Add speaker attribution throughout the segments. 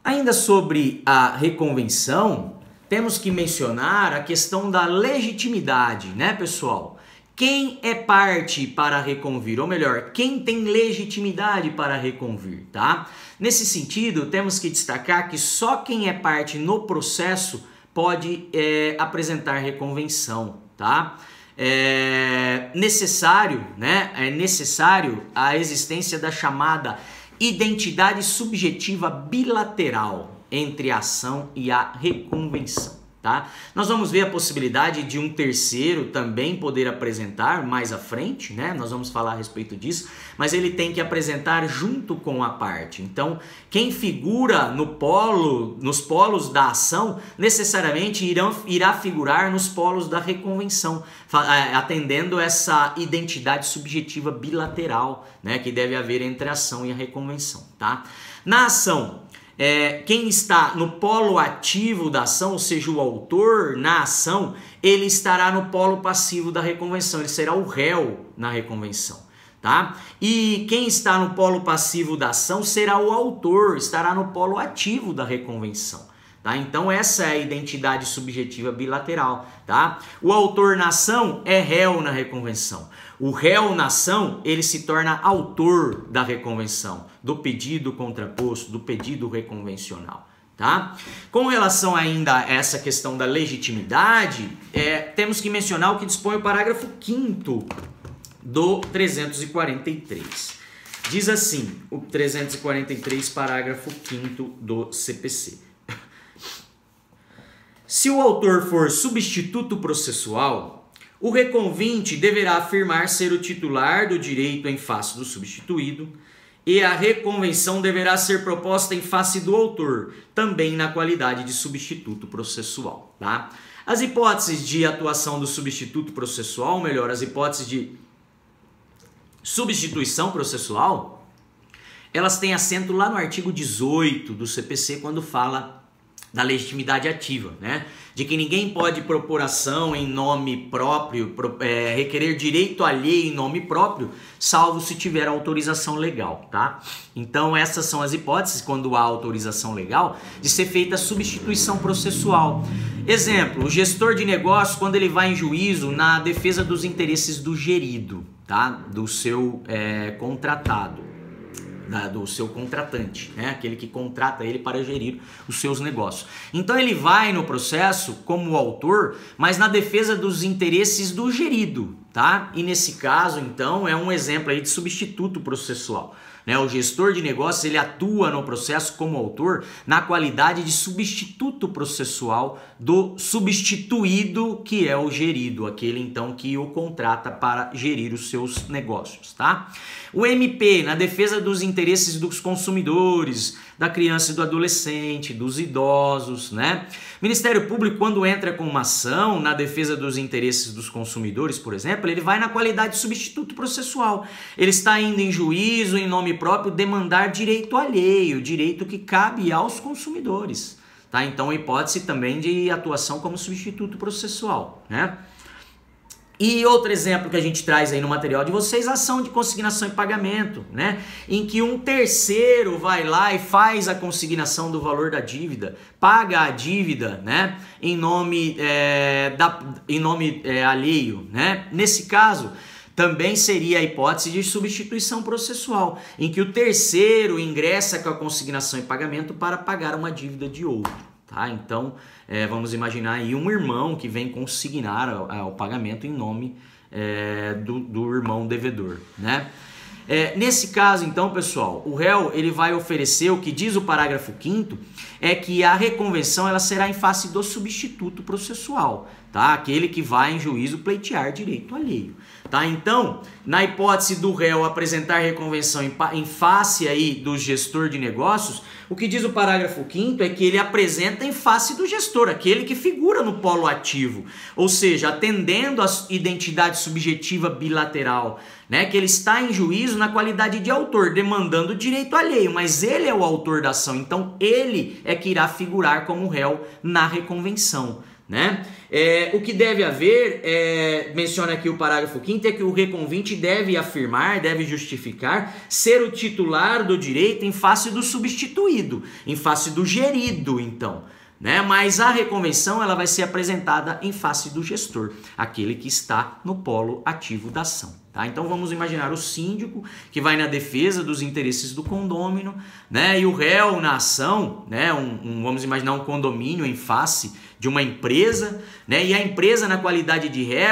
Speaker 1: Ainda sobre a reconvenção, temos que mencionar a questão da legitimidade, né, pessoal? Quem é parte para reconvir, ou melhor, quem tem legitimidade para reconvir, tá? Nesse sentido, temos que destacar que só quem é parte no processo pode apresentar reconvenção, tá? É necessário a existência da chamada identidade subjetiva bilateral entre a ação e a reconvenção. Tá? Nós vamos ver a possibilidade de um terceiro também poder apresentar mais à frente, né? Nós vamos falar a respeito disso, mas ele tem que apresentar junto com a parte. Então, quem figura nos polos da ação, necessariamente irá figurar nos polos da reconvenção, atendendo essa identidade subjetiva bilateral, né? Que deve haver entre a ação e a reconvenção. Tá? Na ação, quem está no polo ativo da ação, ou seja, o autor na ação, ele estará no polo passivo da reconvenção, ele será o réu na reconvenção, tá? E quem está no polo passivo da ação será o autor, estará no polo ativo da reconvenção. Tá? Então essa é a identidade subjetiva bilateral. Tá? O autor na ação é réu na reconvenção. O réu na ação, ele se torna autor da reconvenção, do pedido contraposto, do pedido reconvencional. Tá? Com relação ainda a essa questão da legitimidade, temos que mencionar o que dispõe o parágrafo 5º do 343. Diz assim, o 343, parágrafo 5º do CPC. Se o autor for substituto processual, o reconvinte deverá afirmar ser o titular do direito em face do substituído e a reconvenção deverá ser proposta em face do autor, também na qualidade de substituto processual. Tá? As hipóteses de atuação do substituto processual, ou melhor, as hipóteses de substituição processual, elas têm assento lá no artigo 18 do CPC, quando fala da legitimidade ativa, né? De que ninguém pode propor ação em nome próprio, requerer direito alheio em nome próprio, salvo se tiver autorização legal, tá? Então essas são as hipóteses, quando há autorização legal, de ser feita a substituição processual. Exemplo, o gestor de negócio, quando ele vai em juízo na defesa dos interesses do gerido, tá? Do seu contratado. Do seu contratante, né? Aquele que contrata ele para gerir os seus negócios. Então ele vai no processo como autor, mas na defesa dos interesses do gerido, tá? E nesse caso, então, é um exemplo aí de substituto processual. Né? O gestor de negócios, ele atua no processo como autor na qualidade de substituto processual do substituído, que é o gerido, aquele então que o contrata para gerir os seus negócios, tá? O MP, na defesa dos interesses dos consumidores, da criança e do adolescente, dos idosos, né? Ministério Público, quando entra com uma ação na defesa dos interesses dos consumidores, por exemplo, ele vai na qualidade de substituto processual. Ele está indo em juízo, em nome próprio, demandar direito alheio, direito que cabe aos consumidores. Tá? Então, hipótese também de atuação como substituto processual, né? E outro exemplo que a gente traz aí no material de vocês, ação de consignação e pagamento, né? Em que um terceiro vai lá e faz a consignação do valor da dívida, paga a dívida, né? Em nome alheio, né? Nesse caso, também seria a hipótese de substituição processual, em que o terceiro ingressa com a consignação e pagamento para pagar uma dívida de outro. Tá? Então, vamos imaginar aí um irmão que vem consignar o pagamento em nome do irmão devedor, né? Nesse caso, então, pessoal, o réu ele vai oferecer, o que diz o parágrafo 5º, é que a reconvenção ela será em face do substituto processual, tá? Aquele que vai em juízo pleitear direito alheio. Tá? Então, na hipótese do réu apresentar reconvenção em face aí do gestor de negócios, o que diz o parágrafo 5º é que ele apresenta em face do gestor, aquele que figura no polo ativo, ou seja, atendendo a identidade subjetiva bilateral, né? Que ele está em juízo na qualidade de autor, demandando direito alheio, mas ele é o autor da ação, então ele é que irá figurar como réu na reconvenção. né? O que deve haver, menciona aqui o parágrafo 5º, é que o reconvinte deve afirmar, deve justificar ser o titular do direito em face do substituído, em face do gerido, então, né? Mas a reconvenção ela vai ser apresentada em face do gestor, aquele que está no polo ativo da ação. Tá? Então vamos imaginar o síndico que vai na defesa dos interesses do condômino, né? E o réu na ação, né? Vamos imaginar um condomínio em face de uma empresa, né? E a empresa, na qualidade de ré,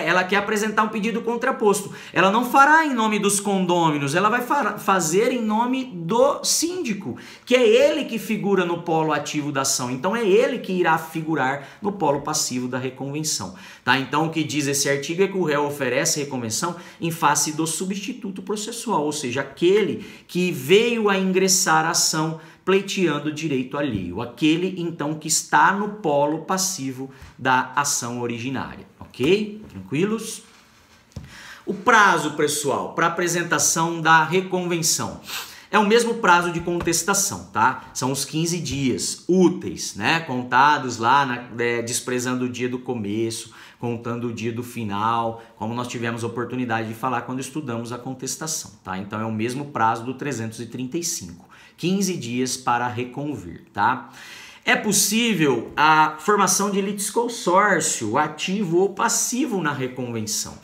Speaker 1: ela quer apresentar um pedido contraposto. Ela não fará em nome dos condôminos, ela vai fazer em nome do síndico, que é ele que figura no polo ativo da ação. Então é ele que irá figurar no polo passivo da reconvenção. Tá? Então o que diz esse artigo é que o réu oferece reconvenção em face do substituto processual, ou seja, aquele que veio a ingressar a ação pleiteando direito alheio, aquele então que está no polo passivo da ação originária, ok? Tranquilos? O prazo, pessoal, para apresentação da reconvenção é o mesmo prazo de contestação, tá? São os 15 dias úteis, né? Contados lá, desprezando o dia do começo, contando o dia do final, como nós tivemos oportunidade de falar quando estudamos a contestação, tá? Então é o mesmo prazo do 335. 15 dias para reconvir, tá? É possível a formação de litisconsórcio, ativo ou passivo na reconvenção.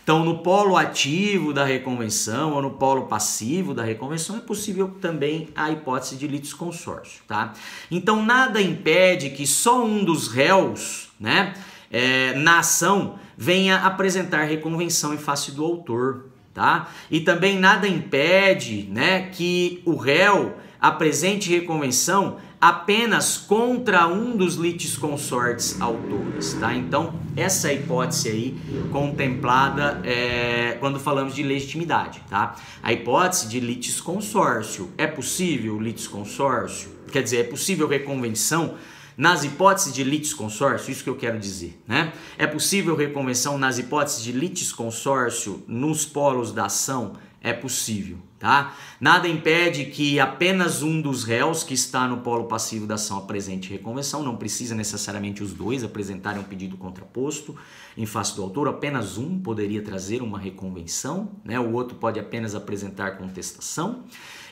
Speaker 1: Então, no polo ativo da reconvenção ou no polo passivo da reconvenção é possível também a hipótese de litisconsórcio, tá? Então, nada impede que só um dos réus, né, na ação venha apresentar reconvenção em face do autor, tá? E também nada impede, né, que o réu apresente reconvenção apenas contra um dos litisconsortes autores, tá? Então, essa hipótese aí contemplada quando falamos de legitimidade, tá? A hipótese de litisconsórcio, é possível litisconsórcio? Quer dizer, é possível reconvenção nas hipóteses de litisconsórcio? Isso que eu quero dizer, né? É possível reconvenção nas hipóteses de litisconsórcio nos polos da ação? É possível, tá? Nada impede que apenas um dos réus que está no polo passivo da ação apresente reconvenção, não precisa necessariamente os dois apresentarem um pedido contraposto em face do autor, apenas um poderia trazer uma reconvenção, né? O outro pode apenas apresentar contestação.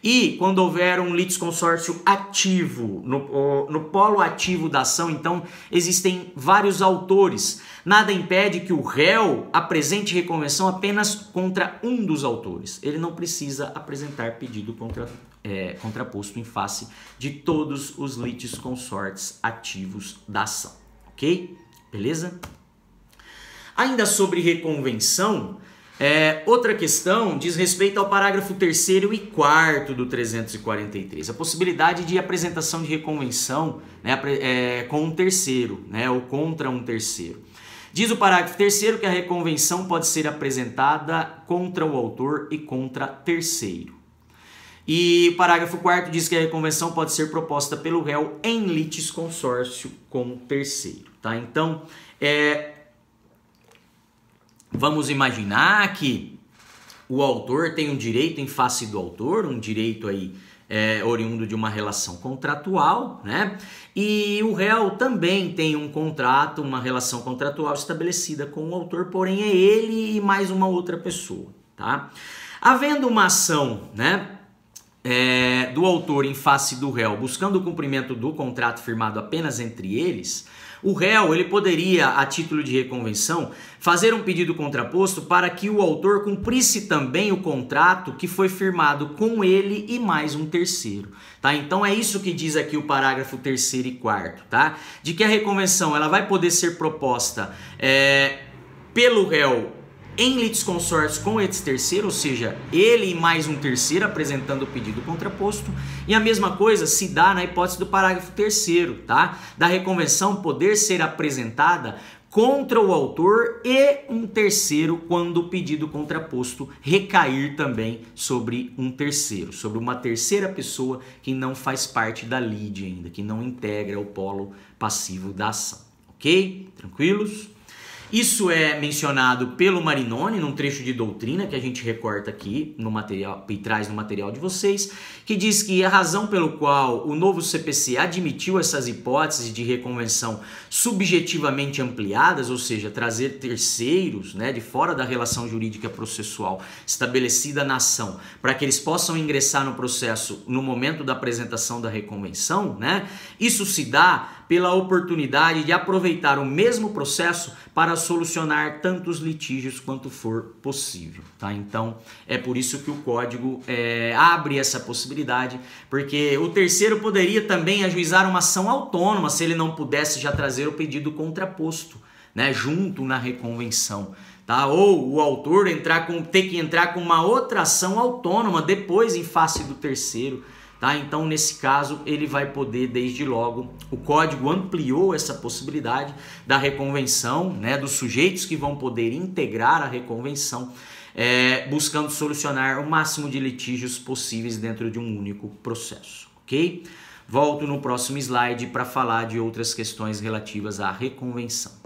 Speaker 1: E quando houver um litisconsórcio ativo, no polo ativo da ação, então existem vários autores. Nada impede que o réu apresente reconvenção apenas contra um dos autores. Ele não precisa apresentar pedido contraposto em face de todos os litisconsortes ativos da ação. Ok? Beleza? Ainda sobre reconvenção, outra questão diz respeito ao parágrafo 3º e 4º do 343, a possibilidade de apresentação de reconvenção, né, com um terceiro, né, ou contra um terceiro. Diz o parágrafo 3º que a reconvenção pode ser apresentada contra o autor e contra terceiro. E o parágrafo 4º diz que a reconvenção pode ser proposta pelo réu em litisconsórcio com terceiro, tá? Então, vamos imaginar que o autor tem um direito em face do autor, um direito aí oriundo de uma relação contratual, né? E o réu também tem um contrato, uma relação contratual estabelecida com o autor, porém é ele e mais uma outra pessoa, tá? Havendo uma ação, né, do autor em face do réu, buscando o cumprimento do contrato firmado apenas entre eles, o réu ele poderia, a título de reconvenção, fazer um pedido contraposto para que o autor cumprisse também o contrato que foi firmado com ele e mais um terceiro, tá? Então é isso que diz aqui o parágrafo 3º e 4º, tá? De que a reconvenção ela vai poder ser proposta pelo réu em litisconsórcio com esse terceiro, ou seja, ele e mais um terceiro apresentando o pedido contraposto, e a mesma coisa se dá na hipótese do parágrafo 3º, tá? Da reconvenção poder ser apresentada contra o autor e um terceiro quando o pedido contraposto recair também sobre um terceiro, sobre uma terceira pessoa que não faz parte da lide ainda, que não integra o polo passivo da ação, ok? Tranquilos? Isso é mencionado pelo Marinoni num trecho de doutrina que a gente recorta aqui no material e traz no material de vocês, que diz que a razão pelo qual o novo CPC admitiu essas hipóteses de reconvenção subjetivamente ampliadas, ou seja, trazer terceiros, né, de fora da relação jurídica processual estabelecida na ação, para que eles possam ingressar no processo no momento da apresentação da reconvenção, né? Isso se dá pela oportunidade de aproveitar o mesmo processo para solucionar tantos litígios quanto for possível, tá? Então, é por isso que o Código abre essa possibilidade, porque o terceiro poderia também ajuizar uma ação autônoma se ele não pudesse já trazer o pedido contraposto, né, junto na reconvenção, tá? Ou o autor ter que entrar com uma outra ação autônoma depois em face do terceiro. Tá? Então, nesse caso, ele vai poder, desde logo, o Código ampliou essa possibilidade da reconvenção, né, dos sujeitos que vão poder integrar a reconvenção, buscando solucionar o máximo de litígios possíveis dentro de um único processo, ok? Volto no próximo slide para falar de outras questões relativas à reconvenção.